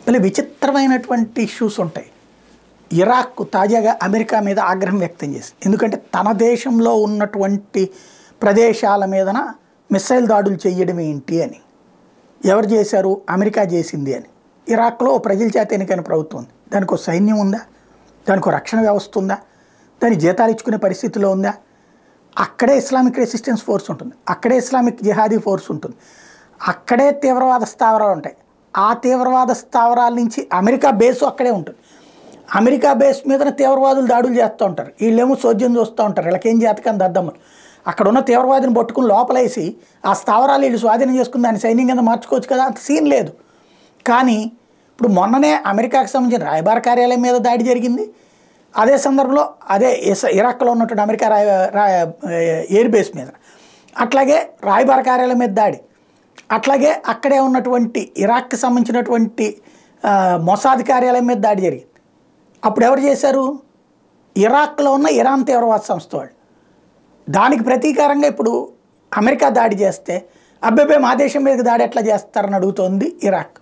మళ్ళీ విచిత్రమైనటువంటి ఇష్యూస్ ఉంటాయి. ఇరాక్ తాజాగా అమెరికా మీద ఆగ్రహం వ్యక్తం చేసింది. ఎందుకంటే తన దేశంలో ఉన్నటువంటి ప్రదేశాల మీదన మిస్సైల్ దాడులు చేయడం ఏంటి అని. ఎవరు చేశారు? అమెరికా చేసింది అని. ఇరాక్లో ప్రజల చేత ఎన్నికైన ప్రభుత్వం ఉంది. దానికి ఒక సైన్యం ఉందా? దానికి ఒక రక్షణ వ్యవస్థ ఉందా? దాని జీతాలు ఇచ్చుకునే పరిస్థితిలో ఉందా? అక్కడే ఇస్లామిక్ రెసిస్టెన్స్ ఫోర్స్ ఉంటుంది, అక్కడే ఇస్లామిక్ జిహాదీ ఫోర్స్ ఉంటుంది, అక్కడే తీవ్రవాద స్థావరాలు ఉంటాయి. ఆ తీవ్రవాద స్థావరాల నుంచి అమెరికా బేసు అక్కడే ఉంటుంది. అమెరికా బేస్ మీద తీవ్రవాదులు దాడులు చేస్తూ ఉంటారు. వీళ్ళేమో సోద్యం చూస్తూ ఉంటారు. వీళ్ళకేం చేతకని దద్దమ్మలు. అక్కడ ఉన్న తీవ్రవాదిని పట్టుకుని లోపలేసి ఆ స్థావరాలు వీళ్ళు స్వాధీనం చేసుకుని దాన్ని సైన్యం కింద మార్చుకోవచ్చు కదా, అంత సీన్ లేదు. కానీ ఇప్పుడు మొన్ననే అమెరికాకు సంబంధించిన రాయబార కార్యాలయం మీద దాడి జరిగింది. అదే సందర్భంలో అదే ఇరాక్లో ఉన్నటువంటి అమెరికా ఎయిర్ బేస్ మీద, అట్లాగే రాయబార కార్యాలయం మీద దాడి, అట్లాగే అక్కడే ఉన్నటువంటి ఇరాక్కి సంబంధించినటువంటి మొసాద్ కార్యాలయం మీద దాడి జరిగింది. అప్పుడు ఎవరు చేశారు? ఇరాక్లో ఉన్న ఇరాన్ తీవ్రవాద సంస్థ వాళ్ళు. దానికి ప్రతీకారంగా ఇప్పుడు అమెరికా దాడి చేస్తే అబ్బెబ్బే మా దేశం మీదకి దాడి ఎట్లా చేస్తారని అడుగుతోంది ఇరాక్.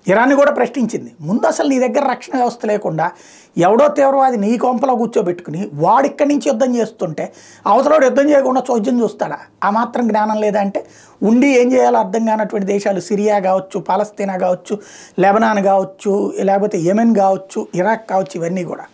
ఇరాన్ని కూడా ప్రశ్నించింది. ముందు అసలు నీ దగ్గర రక్షణ వ్యవస్థ లేకుండా ఎవడో తీవ్రవాది నీ కొంపలో కూర్చోబెట్టుకుని వాడు ఇక్కడి నుంచి యుద్ధం చేస్తుంటే అవతలవాడు యుద్ధం చేయకుండా చోద్యం చూస్తాడా? ఆ మాత్రం జ్ఞానం లేదంటే ఉండి ఏం చేయాలో అర్థం కానటువంటి దేశాలు సిరియా కావచ్చు, పాలస్తీనా కావచ్చు, లెబనాన్ కావచ్చు, లేకపోతే యెమెన్ కావచ్చు, ఇరాక్ కావచ్చు, ఇవన్నీ కూడా.